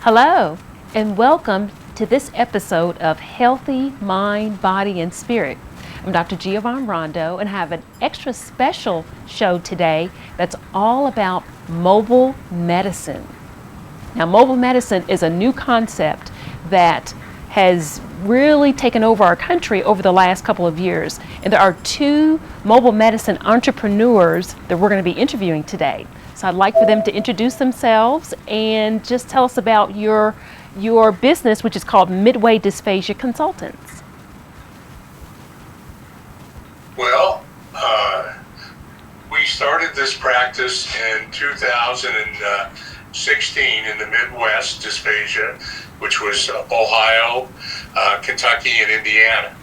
Hello, and welcome to this episode of Healthy Mind, Body, and Spirit. I'm Dr. Giavonne Rondo, and I have an extra special show today that's all about mobile medicine. Now, mobile medicine is a new concept that has really taken over our country over the last couple of years. And there are two mobile medicine entrepreneurs that we're going to be interviewing today. So I'd like for them to introduce themselves and just tell us about your business, which is called Midway Dysphagia Consultants. Well, we started this practice in 2016 in the Midwest dysphagia, which was Ohio, Kentucky, and Indiana.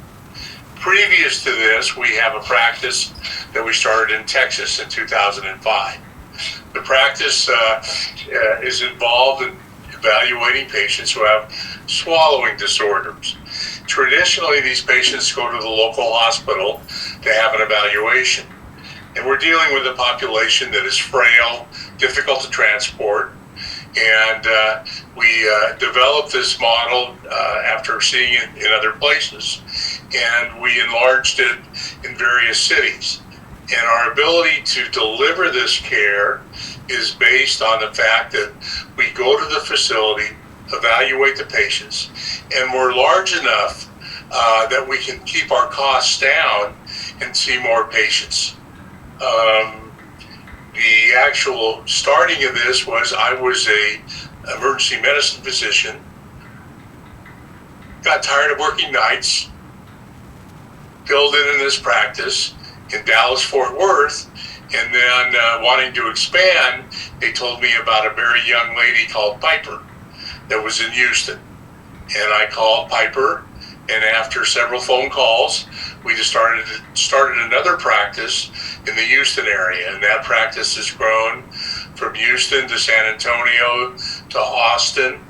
Previous to this, we have a practice that we started in Texas in 2005. The practice is involved in evaluating patients who have swallowing disorders. Traditionally, these patients go to the local hospital to have an evaluation. And we're dealing with a population that is frail, difficult to transport. And we developed this model after seeing it in other places. And we enlarged it in various cities. And our ability to deliver this care is based on the fact that we go to the facility, evaluate the patients, and we're large enough that we can keep our costs down and see more patients. The actual starting of this was I was a emergency medicine physician, got tired of working nights, filled in this practice in Dallas, Fort Worth, and then wanting to expand, they told me about a very young lady called Piper that was in Houston. And I called Piper, and after several phone calls, we just started another practice in the Houston area, and that practice has grown from Houston to San Antonio to Austin.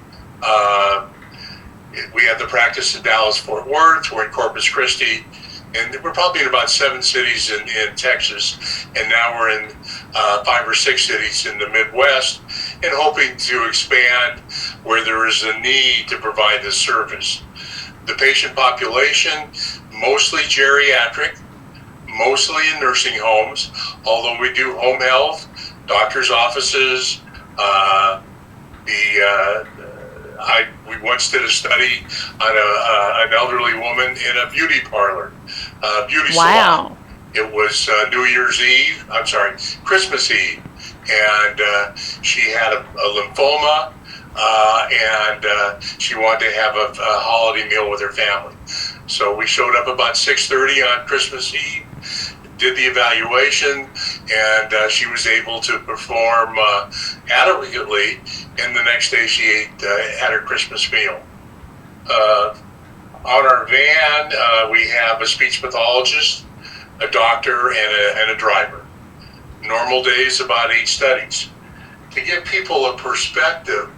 We have the practice in Dallas, Fort Worth. We're in Corpus Christi, and we're probably in about 7 cities in Texas, and now we're in 5 or 6 cities in the Midwest, and hoping to expand where there is a need to provide this service. The patient population, mostly geriatric, mostly in nursing homes, although we do home health, doctor's offices. We once did a study on an elderly woman in a beauty parlor, beauty salon. It was Christmas Eve, and she had a lymphoma, and she wanted to have a holiday meal with her family. So we showed up about 6:30 on Christmas Eve, did the evaluation, and she was able to perform adequately, and the next day she had her Christmas meal. On our van, we have a speech pathologist, a doctor, and a driver. Normal days, about 8 studies. To give people a perspective,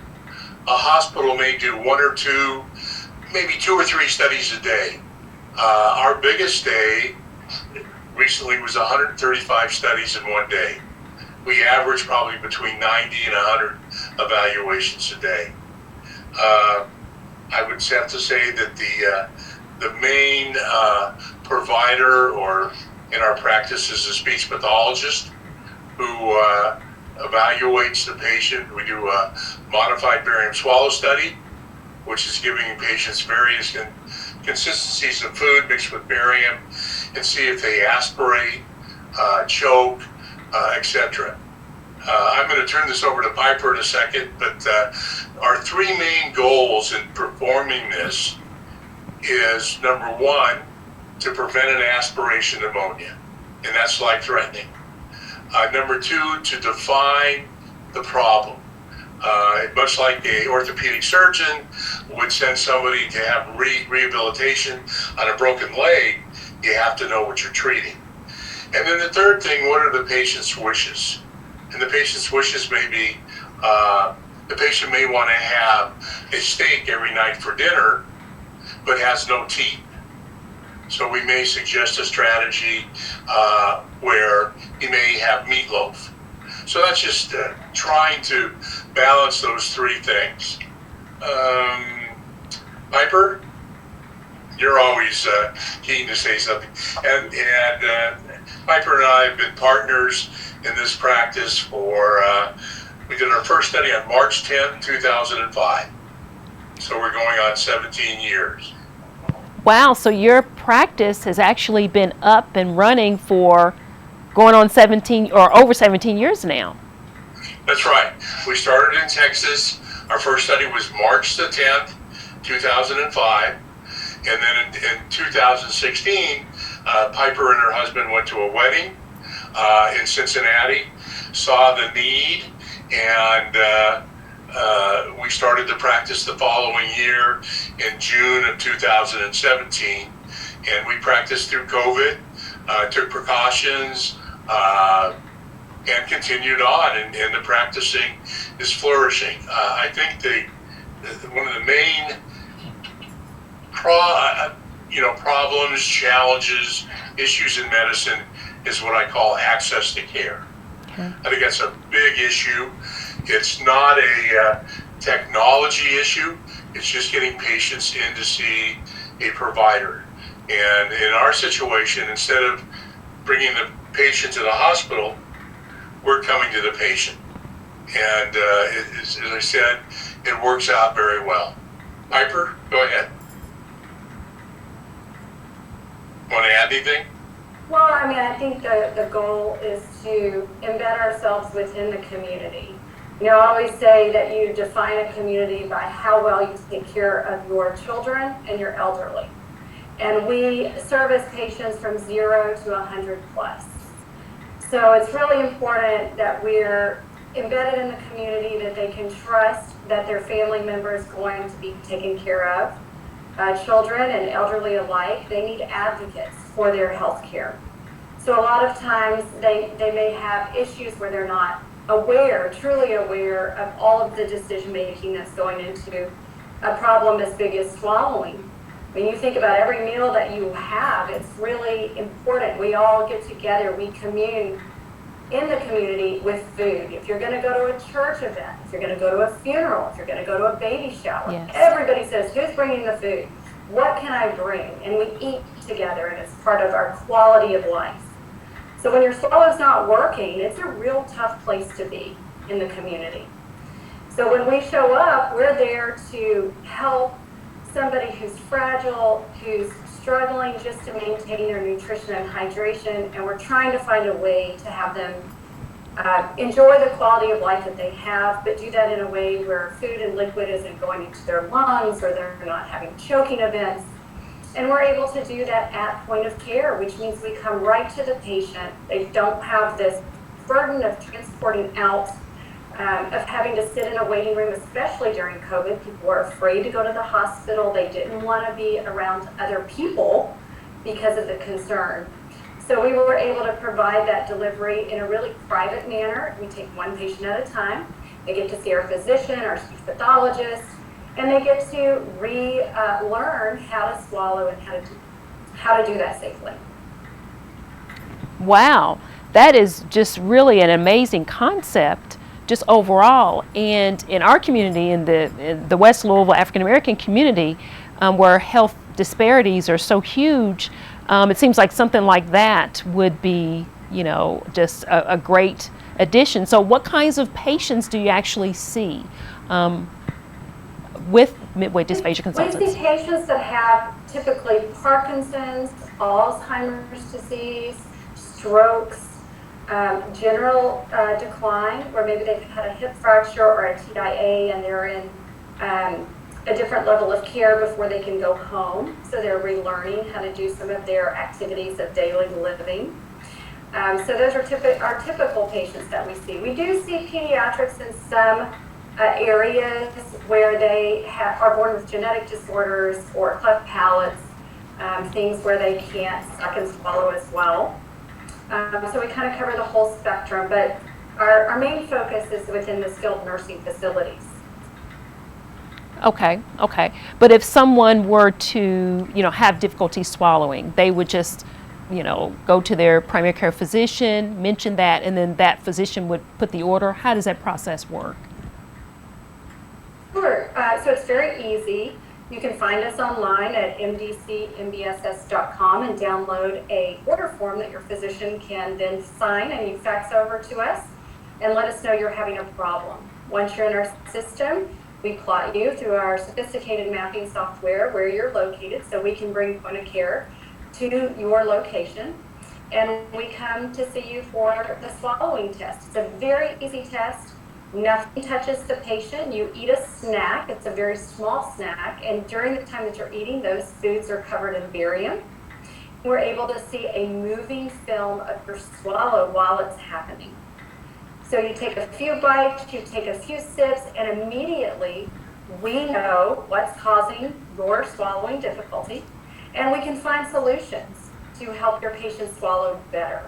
a hospital may do 1 or 2, maybe 2 or 3 studies a day. Our biggest day recently was 135 studies in one day. We average probably between 90 and 100 evaluations a day. I would have to say that the main provider or in our practice is a speech pathologist who evaluates the patient. We do a modified barium swallow study, which is giving patients various consistencies of food mixed with barium and see if they aspirate, choke, etc. I'm going to turn this over to Piper in a second, but our 3 main goals in performing this is, number 1, to prevent an aspiration pneumonia, and that's life-threatening. Number 2, to define the problem. Much like an orthopedic surgeon would send somebody to have rehabilitation on a broken leg, you have to know what you're treating. And then the third thing, what are the patient's wishes? And the patient's wishes may be, the patient may want to have a steak every night for dinner, but has no teeth. So we may suggest a strategy where he may have meatloaf. So that's just trying to balance those 3 things. Piper, you're always keen to say something. And Piper and I have been partners in this practice for, we did our first study on March 10th, 2005. So we're going on 17 years. Wow, so your practice has actually been up and running for going on 17 or over 17 years now. That's right. We started in Texas. Our first study was March the 10th, 2005. And then in 2016, Piper and her husband went to a wedding in Cincinnati, saw the need, and we started the practice the following year in June of 2017. And we practiced through COVID, took precautions, and continued on, and the practicing is flourishing. I think one of the main problems, challenges, issues in medicine is what I call access to care. Okay. I think that's a big issue. It's not a technology issue. It's just getting patients in to see a provider. And in our situation, instead of bringing the patient to the hospital, we're coming to the patient. And as I said, it works out very well. Piper, go ahead. Want to add anything? Well, I mean, I think the goal is to embed ourselves within the community. You know, I always say that you define a community by how well you take care of your children and your elderly. And we service patients from 0 to 100 plus. So it's really important that we're embedded in the community, that they can trust that their family member is going to be taken care of. Children and elderly alike, they need advocates for their health care. So a lot of times they may have issues where they're not truly aware of all of the decision making that's going into a problem as big as swallowing. When you think about every meal that you have, it's really important. We all get together, we commune in the community with food. If you're going to go to a church event, if you're going to go to a funeral, if you're going to go to a baby shower, yes, everybody says, who's bringing the food? What can I bring? And we eat together, and it's part of our quality of life. So when your swallow's not working, it's a real tough place to be in the community. So when we show up, we're there to help somebody who's fragile, who's struggling just to maintain their nutrition and hydration, and we're trying to find a way to have them enjoy the quality of life that they have, but do that in a way where food and liquid isn't going into their lungs, or they're not having choking events. And we're able to do that at point of care, which means we come right to the patient. They don't have this burden of transporting out, of having to sit in a waiting room, especially during COVID. People were afraid to go to the hospital. They didn't want to be around other people because of the concern. So we were able to provide that delivery in a really private manner. We take one patient at a time. They get to see our physician, our speech pathologist, and they get to learn how to swallow and how to do that safely. Wow, that is just really an amazing concept, just overall. And in our community, in the West Louisville African American community, where health disparities are so huge, it seems like something like that would be, just a great addition. So what kinds of patients do you actually see with midway dysphagia consultants? We see patients that have typically Parkinson's, Alzheimer's disease, strokes, general decline, where maybe they've had a hip fracture or a TIA and they're in a different level of care before they can go home. So they're relearning how to do some of their activities of daily living. So those are our typical patients that we see. We do see pediatrics in some areas where they are born with genetic disorders or cleft palates, things where they can't suck and swallow as well. So we kind of cover the whole spectrum, but our main focus is within the skilled nursing facilities. Okay. But if someone were to, have difficulty swallowing, they would just, go to their primary care physician, mention that, and then that physician would put the order. How does that process work? Sure. So it's very easy. You can find us online at mdcmbss.com and download a order form that your physician can then sign, and you fax over to us and let us know you're having a problem. Once you're in our system, we plot you through our sophisticated mapping software where you're located, so we can bring point of care to your location. And we come to see you for the swallowing test. It's a very easy test. Nothing touches the patient. You eat a snack. It's a very small snack. And during the time that you're eating, those foods are covered in barium. We're able to see a moving film of your swallow while it's happening. So you take a few bites, you take a few sips, and immediately we know what's causing your swallowing difficulty, and we can find solutions to help your patient swallow better.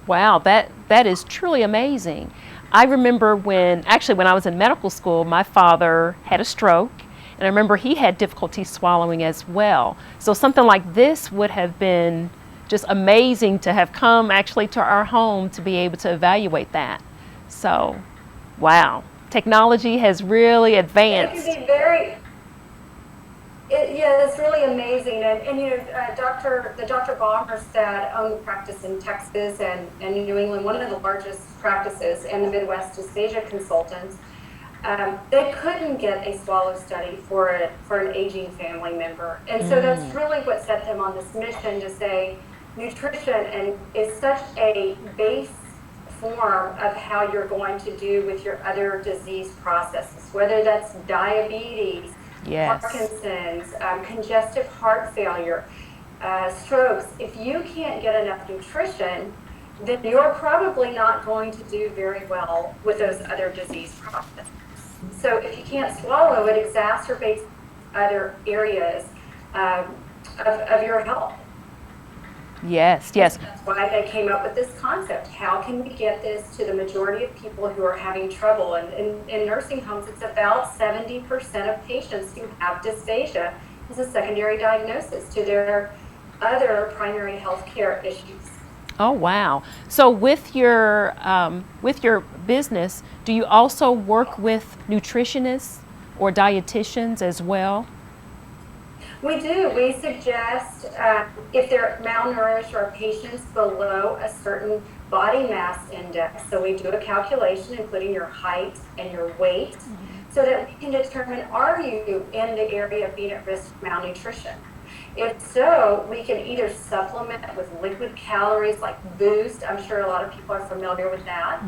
Wow, that is truly amazing. I remember when I was in medical school, my father had a stroke, and I remember he had difficulty swallowing as well. So something like this would have been just amazing to have come actually to our home to be able to evaluate that. So, wow, technology has really advanced. It can be it's really amazing. And you know, the Dr. Baumers that own the practice in Texas and New England, one of the largest practices in the Midwest dysphagia consultants, they couldn't get a swallow study for an aging family member. And so that's really what set them on this mission to say nutrition is such a base form of how you're going to do with your other disease processes, whether that's diabetes, yes, Parkinson's, congestive heart failure, strokes. If you can't get enough nutrition, then you're probably not going to do very well with those other disease processes. So if you can't swallow, it exacerbates other areas of your health. Yes, yes. That's why they came up with this concept. How can we get this to the majority of people who are having trouble? And in nursing homes, it's about 70% of patients who have dysphagia as a secondary diagnosis to their other primary health care issues. Oh, wow. So with your business, do you also work with nutritionists or dietitians as well? We do. We suggest if they're malnourished or patients below a certain body mass index. So we do a calculation including your height and your weight so that we can determine, are you in the area of being at risk of malnutrition? If so, we can either supplement with liquid calories like Boost. I'm sure a lot of people are familiar with that.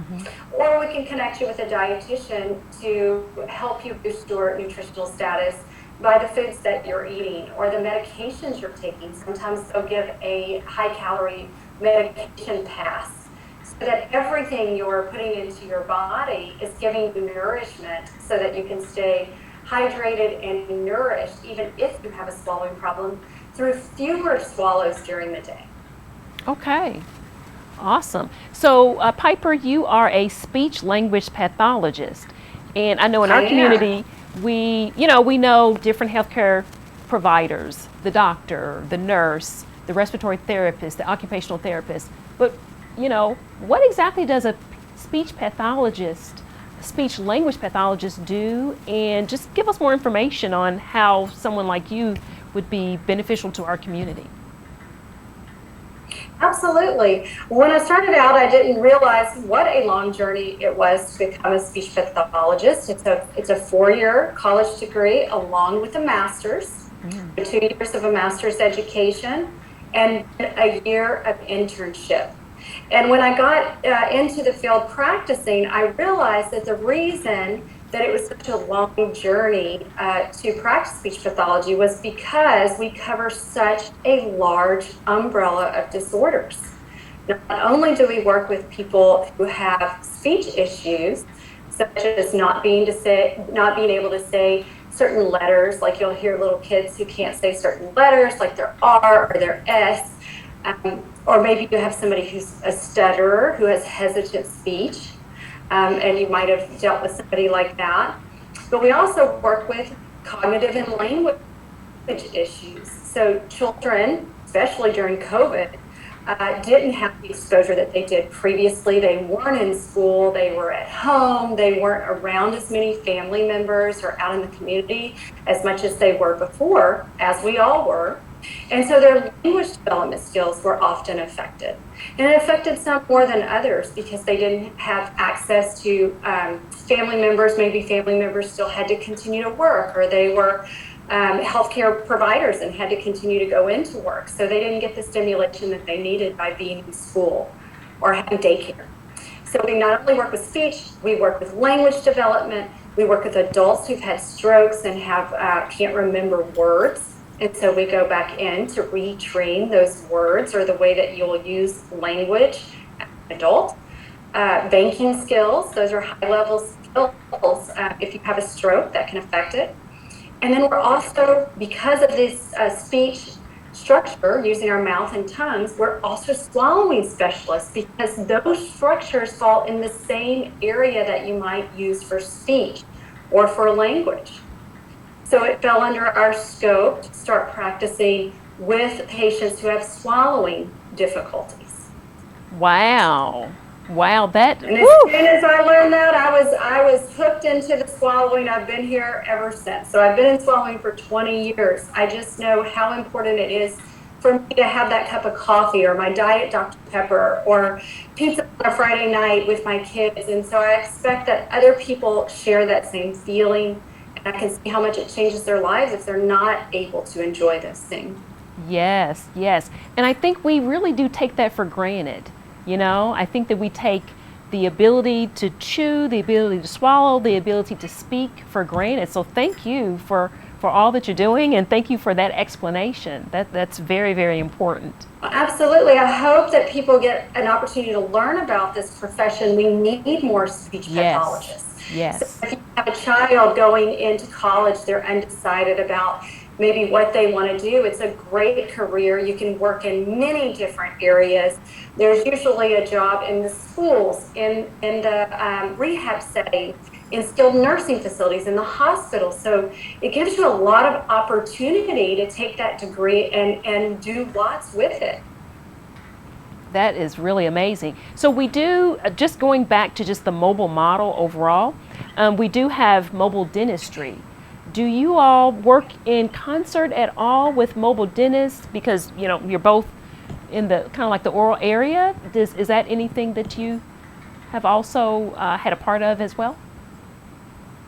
Or we can connect you with a dietitian to help you boost your nutritional status by the foods that you're eating or the medications you're taking. Sometimes they'll give a high-calorie medication pass so that everything you're putting into your body is giving you nourishment so that you can stay hydrated and nourished even if you have a swallowing problem through fewer swallows during the day. Okay, awesome. So Piper, you are a speech language pathologist, and I know in our community we know different healthcare providers, the doctor, the nurse, the respiratory therapist, the occupational therapist, but what exactly does a speech language pathologist do? And just give us more information on how someone like you would be beneficial to our community. Absolutely. When I started out, I didn't realize what a long journey it was to become a speech pathologist. It's a 4-year college degree along with a master's, 2 years of a master's education, and a year of internship. And when I got into the field practicing, I realized that the reason that it was such a long journey to practice speech pathology was because we cover such a large umbrella of disorders. Not only do we work with people who have speech issues, such as not being able to say certain letters, like you'll hear little kids who can't say certain letters, like their R or their S, or maybe you have somebody who's a stutterer who has hesitant speech, and you might have dealt with somebody like that. But we also work with cognitive and language issues. So children, especially during COVID, didn't have the exposure that they did previously. They weren't in school, they were at home, they weren't around as many family members or out in the community as much as they were before, as we all were. And so their language development skills were often affected. And it affected some more than others because they didn't have access to family members. Maybe family members still had to continue to work, or they were healthcare providers and had to continue to go into work. So they didn't get the stimulation that they needed by being in school or having daycare. So we not only work with speech, we work with language development, we work with adults who've had strokes and can't remember words. And so we go back in to retrain those words or the way that you'll use language as an adult. Banking skills, those are high-level skills. If you have a stroke, that can affect it. And then we're also, because of this speech structure, using our mouth and tongues, we're also swallowing specialists because those structures fall in the same area that you might use for speech or for language. So it fell under our scope to start practicing with patients who have swallowing difficulties. Wow. That. And as soon as I learned that, I was hooked into the swallowing. I've been here ever since. So I've been in swallowing for 20 years. I just know how important it is for me to have that cup of coffee or my diet Dr. Pepper or pizza on a Friday night with my kids. And so I expect that other people share that same feeling. I can see how much it changes their lives if they're not able to enjoy those things. Yes. And I think we really do take that for granted. I think that we take the ability to chew, the ability to swallow, the ability to speak for granted. So thank you for all that you're doing, and thank you for that explanation. That's very, very important. Absolutely. I hope that people get an opportunity to learn about this profession. We need more speech pathologists. Yes. So if you have a child going into college, they're undecided about maybe what they want to do. It's a great career. You can work in many different areas. There's usually a job in the schools, in the rehab setting, in skilled nursing facilities, in the hospital. So it gives you a lot of opportunity to take that degree and do lots with it. That is really amazing. So we do, just going back to just the mobile model overall, we do have mobile dentistry. Do you all work in concert at all with mobile dentists? Because, you're both in the kind of like the oral area. Is that anything that you have also had a part of as well?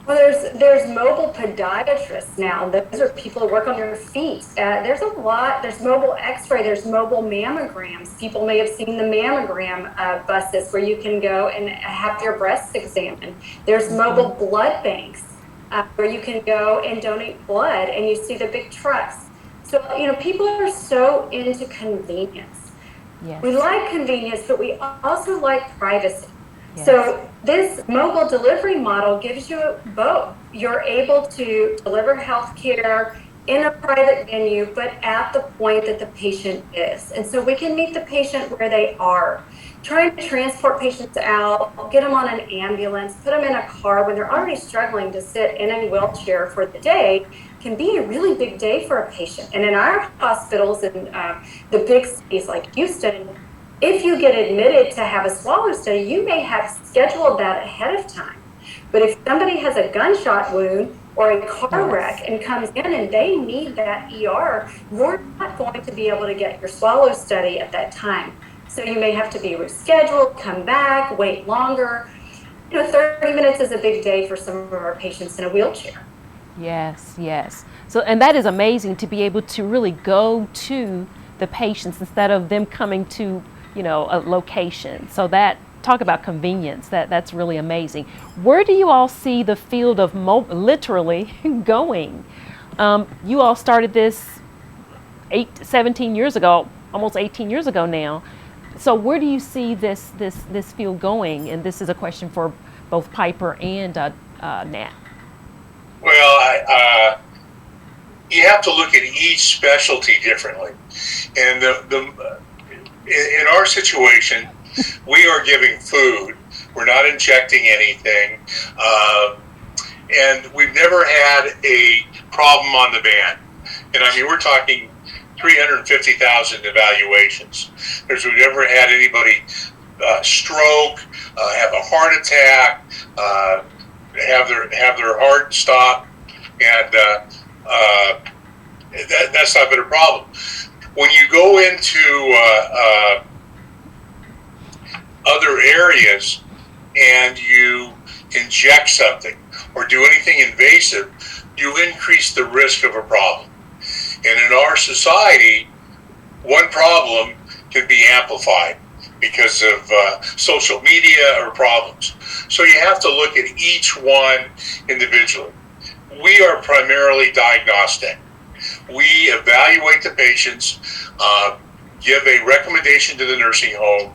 Well, there's mobile podiatrists now. Those are people who work on your feet. There's a lot. There's mobile x-ray. There's mobile mammograms. People may have seen the mammogram buses where you can go and have your breasts examined. There's mobile blood banks where you can go and donate blood, and you see the big trucks. So, people are so into convenience. Yes. We like convenience, but we also like privacy. Yes. So this mobile delivery model gives you both. You're able to deliver health care in a private venue, but at the point that the patient is. And so we can meet the patient where they are. Trying to transport patients out, get them on an ambulance, put them in a car when they're already struggling to sit in a wheelchair for the day can be a really big day for a patient. And in our hospitals in the big cities like Houston, if you get admitted to have a swallow study, you may have scheduled that ahead of time. But if somebody has a gunshot wound or a car wreck and comes in and they need that ER, you're not going to be able to get your swallow study at that time. So you may have to be rescheduled, come back, wait longer. 30 minutes is a big day for some of our patients in a wheelchair. Yes. So, and that is amazing to be able to really go to the patients instead of them coming to a location. So that, talk about convenience, that's really amazing. Where do you all see the field of literally going? You all started this 17 years ago, almost 18 years ago now. So where do you see this field going? And this is a question for both Piper and Nat. Well, you have to look at each specialty differently. And in our situation, we are giving food. We're not injecting anything. And we've never had a problem on the band. And I mean, we're talking 350,000 evaluations. We've never had anybody stroke, have a heart attack, have their heart stop, and that's not been a problem. When you go into other areas and you inject something or do anything invasive, you increase the risk of a problem. And in our society, one problem can be amplified because of social media or problems. So you have to look at each one individually. We are primarily diagnostic. We evaluate the patients, give a recommendation to the nursing home,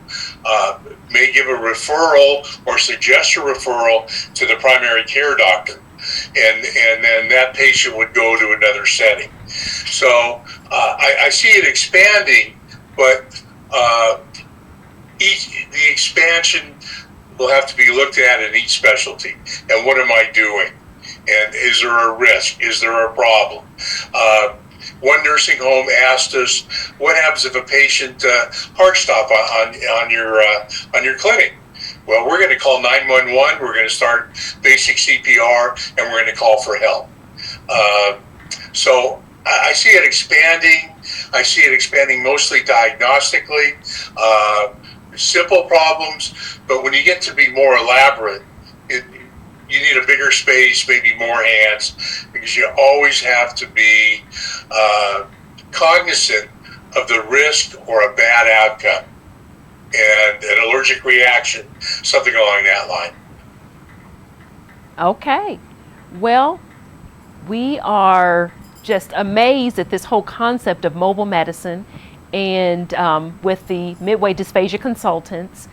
may give a referral or suggest a referral to the primary care doctor, and then that patient would go to another setting. So I see it expanding, but the expansion will have to be looked at in each specialty. And what am I doing? And is there a risk? Is there a problem? One nursing home asked us, "What happens if a patient heart stop on your clinic?" Well, we're going to call 911. We're going to start basic CPR, and we're going to call for help. So I see it expanding. I see it expanding mostly diagnostically, simple problems. But when you get to be more elaborate, you need a bigger space, maybe more hands, because you always have to be cognizant of the risk or a bad outcome and an allergic reaction, something along that line. Okay. Well, we are just amazed at this whole concept of mobile medicine and with the Midway Dysphagia Consultants.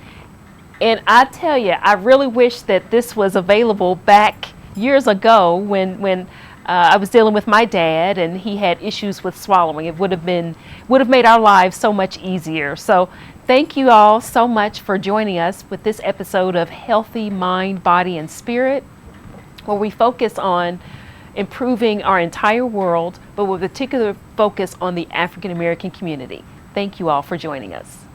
And I tell you, I really wish that this was available back years ago when I was dealing with my dad and he had issues with swallowing. It would have made our lives so much easier. So thank you all so much for joining us with this episode of Healthy Mind, Body, and Spirit, where we focus on improving our entire world, but with a particular focus on the African American community. Thank you all for joining us.